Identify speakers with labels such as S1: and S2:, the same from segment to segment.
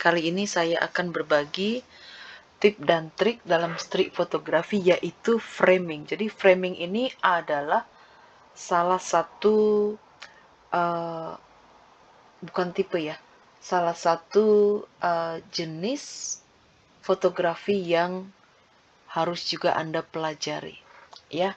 S1: Kali ini saya akan berbagi tip dan trik dalam street fotografi, yaitu framing. Jadi framing ini adalah salah satu uh, bukan tipe ya, salah satu jenis fotografi yang harus juga Anda pelajari, ya.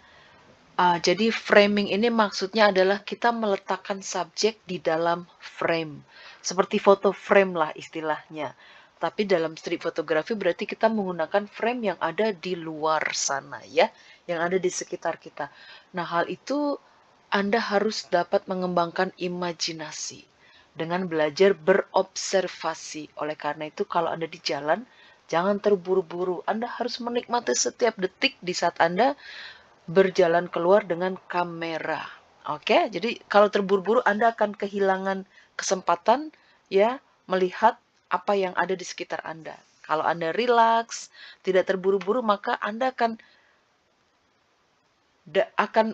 S1: Jadi framing ini maksudnya adalah kita meletakkan subjek di dalam frame. Seperti foto frame lah istilahnya. Tapi dalam street fotografi berarti kita menggunakan frame yang ada di luar sana ya, yang ada di sekitar kita. Nah, hal itu Anda harus dapat mengembangkan imajinasi dengan belajar berobservasi. Oleh karena itu kalau Anda di jalan, jangan terburu-buru. Anda harus menikmati setiap detik di saat Anda berjalan keluar dengan kamera. Oke, jadi kalau terburu-buru Anda akan kehilangan kesempatan ya melihat apa yang ada di sekitar Anda. Kalau Anda rilaks, tidak terburu-buru, maka Anda akan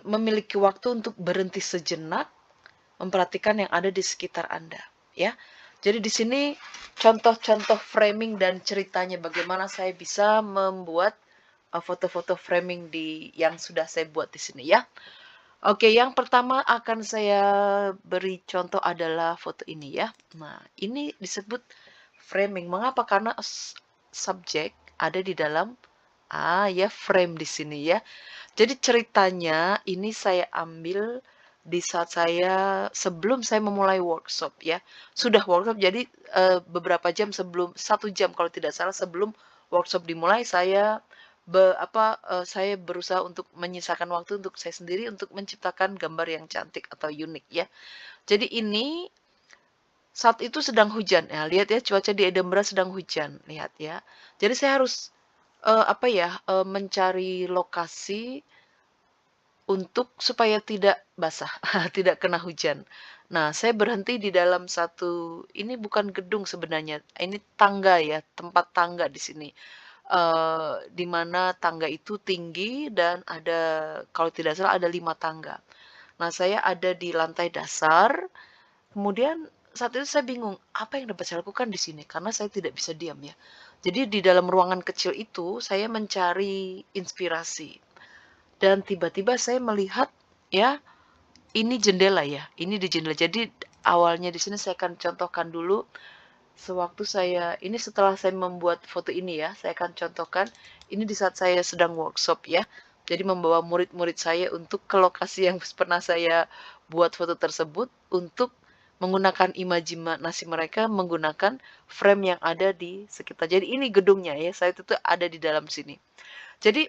S1: memiliki waktu untuk berhenti sejenak, memperhatikan yang ada di sekitar Anda, ya. Jadi di sini contoh-contoh framing dan ceritanya bagaimana saya bisa membuat foto-foto framing yang sudah saya buat di sini ya. Oke, yang pertama akan saya beri contoh adalah foto ini ya. Nah, ini disebut framing. Mengapa? Karena subjek ada di dalam ya frame di sini ya. Jadi ceritanya ini saya ambil di saat sebelum saya memulai workshop ya. Sudah workshop, jadi beberapa jam sebelum, 1 jam kalau tidak salah sebelum workshop dimulai, saya berusaha untuk menyisakan waktu untuk saya sendiri untuk menciptakan gambar yang cantik atau unik ya. Jadi ini saat itu sedang hujan ya, lihat ya, cuaca di Edinburgh sedang hujan, lihat ya. Jadi saya harus mencari lokasi untuk supaya tidak basah, tidak kena hujan. Nah, saya berhenti di dalam ini bukan gedung sebenarnya, ini tangga ya, tempat tangga di sini. Di mana tangga itu tinggi dan ada, kalau tidak salah ada 5 tangga. Nah, saya ada di lantai dasar, kemudian saat itu saya bingung, apa yang dapat saya lakukan di sini? Karena saya tidak bisa diam ya. Jadi di dalam ruangan kecil itu, saya mencari inspirasi. Dan tiba-tiba saya melihat, ya, ini jendela ya, ini di jendela. Jadi awalnya di sini saya akan contohkan dulu, ini setelah saya membuat foto ini ya, saya akan contohkan, ini di saat saya sedang workshop ya. Jadi membawa murid-murid saya untuk ke lokasi yang pernah saya buat foto tersebut untuk menggunakan imajinasi mereka menggunakan frame yang ada di sekitar. Jadi ini gedungnya ya, saya itu ada di dalam sini. Jadi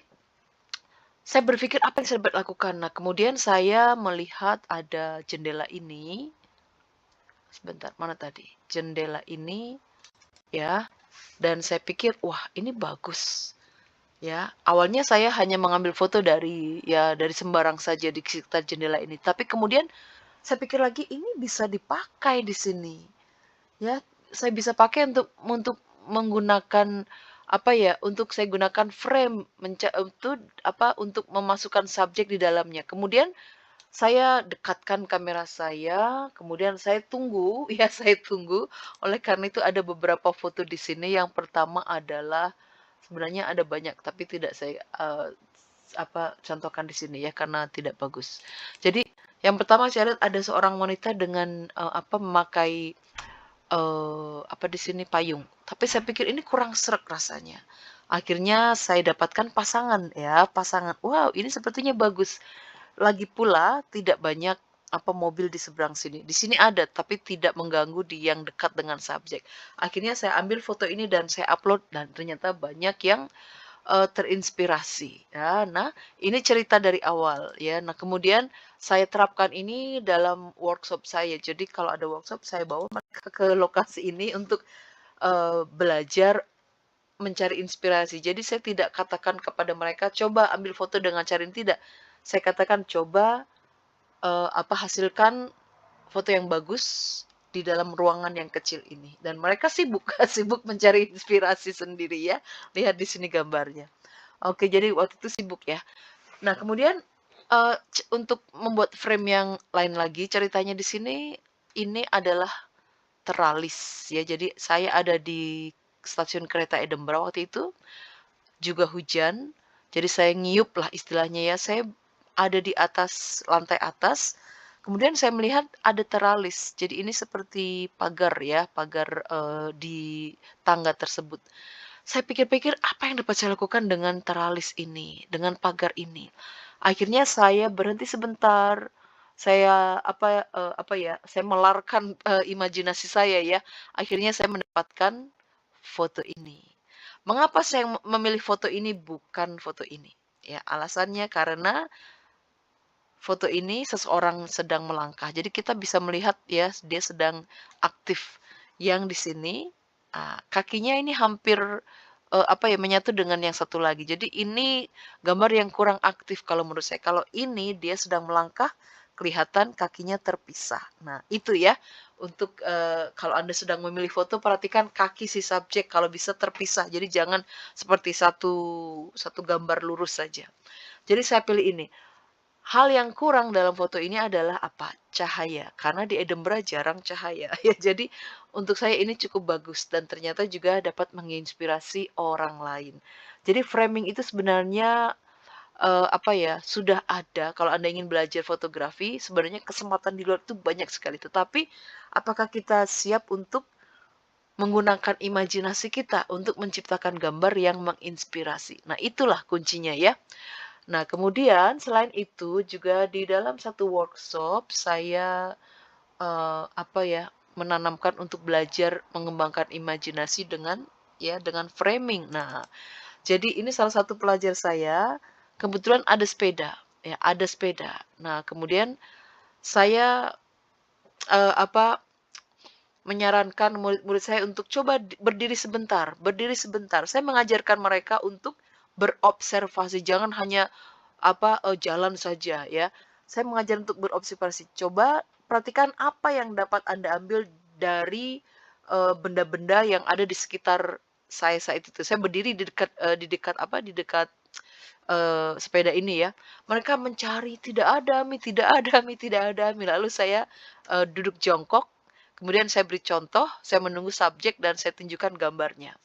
S1: saya berpikir apa yang saya dapat lakukan. Nah, kemudian saya melihat ada jendela ini. Sebentar, mana tadi? Jendela ini, ya. Dan saya pikir, wah, ini bagus. Ya, awalnya saya hanya mengambil foto dari sembarang saja di sekitar jendela ini. Tapi kemudian saya pikir lagi, ini bisa dipakai di sini. Ya, saya bisa pakai untuk menggunakan untuk saya gunakan frame untuk memasukkan subjek di dalamnya. Kemudian saya dekatkan kamera saya, kemudian saya tunggu, ya saya tunggu. Oleh karena itu ada beberapa foto di sini. Yang pertama adalah, sebenarnya ada banyak, tapi tidak saya contohkan di sini ya karena tidak bagus. Jadi yang pertama saya lihat ada seorang wanita dengan memakai di sini payung. Tapi saya pikir ini kurang sreg rasanya. Akhirnya saya dapatkan pasangan ya, pasangan. Wow, ini sepertinya bagus. Lagi pula tidak banyak mobil di seberang sini. Di sini ada, tapi tidak mengganggu di yang dekat dengan subjek. Akhirnya saya ambil foto ini dan saya upload dan ternyata banyak yang terinspirasi ya. Nah, ini cerita dari awal ya. Nah, kemudian saya terapkan ini dalam workshop saya. Jadi kalau ada workshop saya bawa mereka ke lokasi ini untuk belajar mencari inspirasi. Jadi saya tidak katakan kepada mereka, "Coba ambil foto dengan cara ini," tidak. Saya katakan, "Coba hasilkan foto yang bagus di dalam ruangan yang kecil ini." Dan mereka sibuk sibuk mencari inspirasi sendiri ya. Lihat di sini gambarnya. Oke, jadi waktu itu sibuk ya. Nah, kemudian untuk membuat frame yang lain lagi, ceritanya di sini ini adalah teralis ya. Jadi saya ada di stasiun kereta Edinburgh waktu itu, juga hujan. Jadi saya ngiup lah istilahnya ya. Saya ada di atas lantai atas. Kemudian saya melihat ada teralis. Jadi ini seperti pagar ya, pagar di tangga tersebut. Saya pikir-pikir apa yang dapat saya lakukan dengan teralis ini, dengan pagar ini. Akhirnya saya berhenti sebentar. Saya apa ya, saya melarkan imajinasi saya ya. Akhirnya saya mendapatkan foto ini. Mengapa saya memilih foto ini bukan foto ini? Ya, alasannya karena foto ini seseorang sedang melangkah. Jadi kita bisa melihat ya, dia sedang aktif. Yang di sini, kakinya ini hampir, apa ya, menyatu dengan yang satu lagi. Jadi ini gambar yang kurang aktif kalau menurut saya. Kalau ini dia sedang melangkah, kelihatan kakinya terpisah. Nah, itu ya, untuk, kalau Anda sedang memilih foto, perhatikan kaki si subjek kalau bisa terpisah. Jadi jangan seperti satu satu gambar lurus saja. Jadi saya pilih ini. Hal yang kurang dalam foto ini adalah apa? Cahaya, karena di Edinburgh jarang cahaya ya. Jadi untuk saya ini cukup bagus dan ternyata juga dapat menginspirasi orang lain. Jadi framing itu sebenarnya, apa ya, sudah ada kalau Anda ingin belajar fotografi, sebenarnya kesempatan di luar itu banyak sekali. Tetapi apakah kita siap untuk menggunakan imajinasi kita untuk menciptakan gambar yang menginspirasi? Nah, itulah kuncinya ya. Nah, kemudian selain itu juga di dalam satu workshop saya, apa ya, menanamkan untuk belajar mengembangkan imajinasi dengan ya, dengan framing. Nah, jadi ini salah satu pelajar saya, kebetulan ada sepeda, ya, ada sepeda. Nah, kemudian saya, apa, menyarankan murid-murid saya untuk coba berdiri sebentar, berdiri sebentar. Saya mengajarkan mereka untuk berobservasi, jangan hanya apa, jalan saja ya. Saya mengajar untuk berobservasi. Coba perhatikan apa yang dapat Anda ambil dari, benda-benda yang ada di sekitar saya saat itu. Saya berdiri di dekat apa, di dekat, sepeda ini ya. Mereka mencari, "Tidak ada Mi, tidak ada Mi, tidak ada Mi." Lalu saya, duduk jongkok, kemudian saya beri contoh, saya menunggu subjek dan saya tunjukkan gambarnya.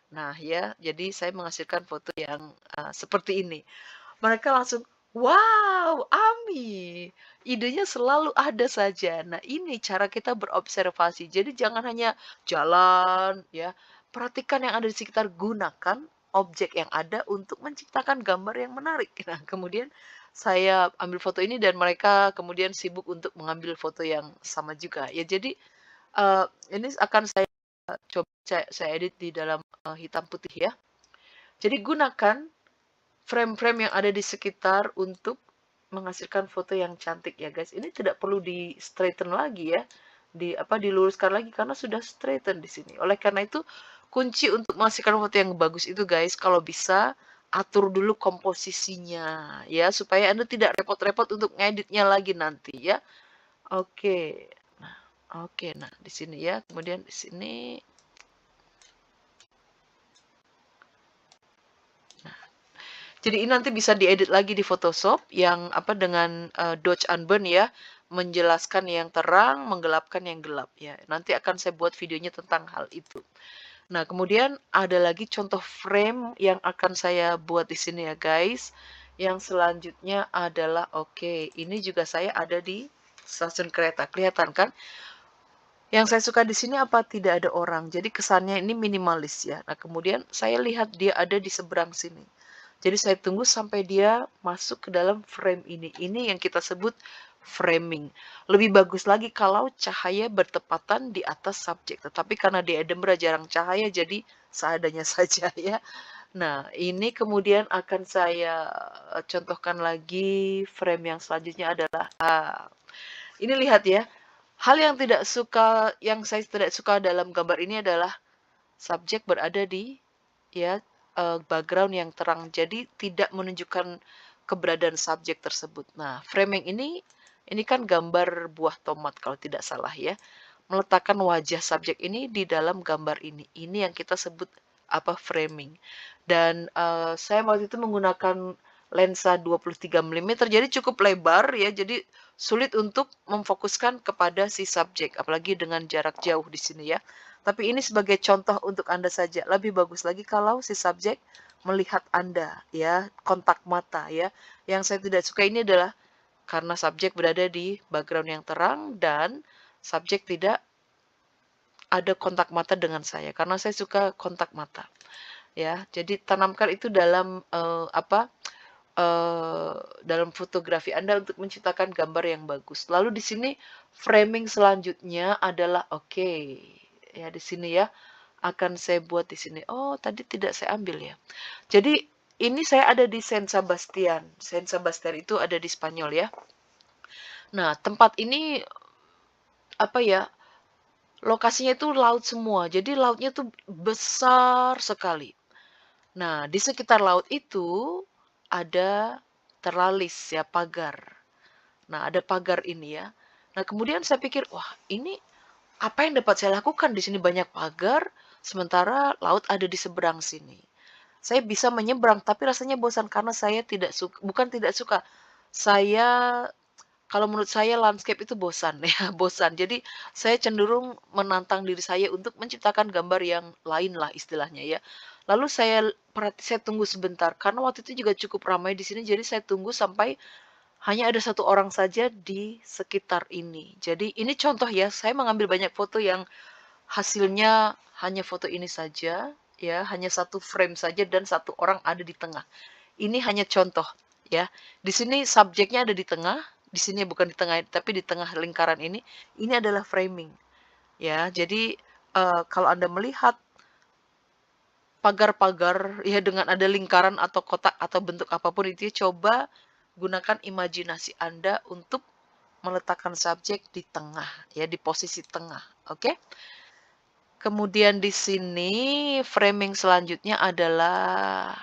S1: Nah ya, jadi saya menghasilkan foto yang, seperti ini. Mereka langsung, "Wow, Ami, idenya selalu ada saja." Nah, ini cara kita berobservasi. Jadi jangan hanya jalan ya, perhatikan yang ada di sekitar, gunakan objek yang ada untuk menciptakan gambar yang menarik. Nah, kemudian saya ambil foto ini dan mereka kemudian sibuk untuk mengambil foto yang sama juga. Ya jadi, ini akan saya coba saya edit di dalam, hitam putih ya. Jadi gunakan frame-frame yang ada di sekitar untuk menghasilkan foto yang cantik ya guys. Ini tidak perlu di straighten lagi ya, di apa diluruskan lagi karena sudah straighten di sini. Oleh karena itu kunci untuk menghasilkan foto yang bagus itu guys, kalau bisa atur dulu komposisinya ya supaya Anda tidak repot-repot untuk ngeditnya lagi nanti ya. Oke. Nah, oke. Nah, di sini ya. Kemudian di sini. Jadi ini nanti bisa diedit lagi di Photoshop yang apa dengan, dodge and burn ya, menjelaskan yang terang, menggelapkan yang gelap ya. Nanti akan saya buat videonya tentang hal itu. Nah, kemudian ada lagi contoh frame yang akan saya buat di sini ya guys. Yang selanjutnya adalah oke, ini juga saya ada di stasiun kereta, kelihatan kan? Yang saya suka di sini apa? Tidak ada orang. Jadi kesannya ini minimalis ya. Nah, kemudian saya lihat dia ada di seberang sini. Jadi saya tunggu sampai dia masuk ke dalam frame ini. Ini yang kita sebut framing. Lebih bagus lagi kalau cahaya bertepatan di atas subjek. Tetapi karena di Edinburgh jarang cahaya, jadi seadanya saja ya. Nah, ini kemudian akan saya contohkan lagi frame yang selanjutnya adalah, ini lihat ya. Hal yang saya tidak suka dalam gambar ini adalah subjek berada di ya, background yang terang, jadi tidak menunjukkan keberadaan subjek tersebut. Nah, framing ini kan gambar buah tomat kalau tidak salah ya. Meletakkan wajah subjek ini di dalam gambar ini. Ini yang kita sebut apa, framing. Dan, saya waktu itu menggunakan lensa 23 mm, jadi cukup lebar ya, jadi sulit untuk memfokuskan kepada si subjek, apalagi dengan jarak jauh di sini ya. Tapi ini sebagai contoh untuk Anda saja. Lebih bagus lagi kalau si subjek melihat Anda ya, kontak mata ya. Yang saya tidak suka ini adalah karena subjek berada di background yang terang dan subjek tidak ada kontak mata dengan saya, karena saya suka kontak mata, ya. Jadi tanamkan itu dalam, dalam fotografi Anda untuk menciptakan gambar yang bagus. Lalu di sini framing selanjutnya adalah oke, ya di sini ya, akan saya buat di sini. Oh, tadi tidak saya ambil ya. Jadi ini saya ada di San Sebastian. San Sebastian itu ada di Spanyol ya. Nah, tempat ini apa ya, lokasinya itu laut semua. Jadi lautnya tuh besar sekali. Nah, di sekitar laut itu ada teralis ya, pagar. Nah, ada pagar ini ya. Nah, kemudian saya pikir, wah, ini apa yang dapat saya lakukan di sini banyak pagar, sementara laut ada di seberang sini. Saya bisa menyeberang, tapi rasanya bosan karena saya tidak suka, bukan tidak suka. Saya kalau menurut saya landscape itu bosan ya, bosan. Jadi saya cenderung menantang diri saya untuk menciptakan gambar yang lain lah istilahnya ya. Lalu saya tunggu sebentar karena waktu itu juga cukup ramai di sini, jadi saya tunggu sampai hanya ada satu orang saja di sekitar ini. Jadi ini contoh ya, saya mengambil banyak foto yang hasilnya hanya foto ini saja, ya, hanya satu frame saja dan satu orang ada di tengah. Ini hanya contoh, ya. Di sini subjeknya ada di tengah, di sini bukan di tengah, tapi di tengah lingkaran ini. Ini adalah framing, ya. Jadi kalau Anda melihat pagar-pagar, ya dengan ada lingkaran atau kotak atau bentuk apapun itu, coba gunakan imajinasi Anda untuk meletakkan subjek di tengah, ya di posisi tengah, oke? Kemudian di sini framing selanjutnya adalah,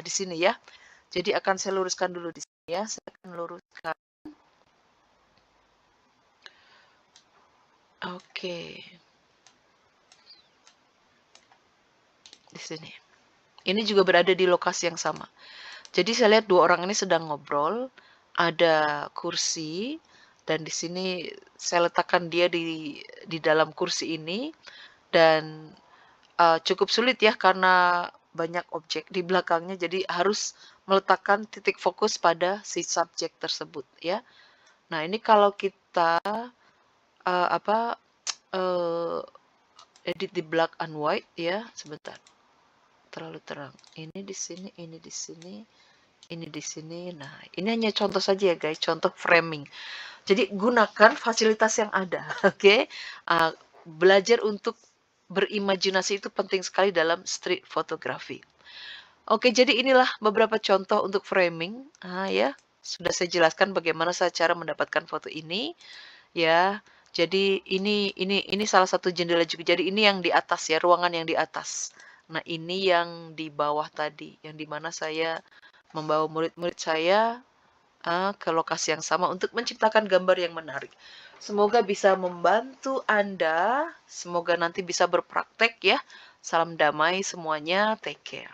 S1: di sini ya. Jadi akan saya luruskan dulu di sini ya, saya akan luruskan. Oke. Di sini. Ini juga berada di lokasi yang sama. Jadi saya lihat dua orang ini sedang ngobrol, ada kursi, dan di sini saya letakkan dia di dalam kursi ini, dan cukup sulit ya karena banyak objek di belakangnya, jadi harus meletakkan titik fokus pada si subjek tersebut ya. Nah, ini kalau kita, apa, edit di black and white ya, sebentar, terlalu terang. Ini di sini, ini di sini, ini di sini. Nah, ini hanya contoh saja ya guys, contoh framing. Jadi gunakan fasilitas yang ada, oke? Belajar untuk berimajinasi itu penting sekali dalam street photography. Oke, jadi inilah beberapa contoh untuk framing. Ya, sudah saya jelaskan bagaimana saya cara mendapatkan foto ini. Ya, jadi ini salah satu jendela juga. Jadi ini yang di atas ya, ruangan yang di atas. Nah, ini yang di bawah tadi, yang di mana saya membawa murid-murid saya ke lokasi yang sama untuk menciptakan gambar yang menarik. Semoga bisa membantu Anda, semoga nanti bisa berpraktek ya. Salam damai semuanya, take care.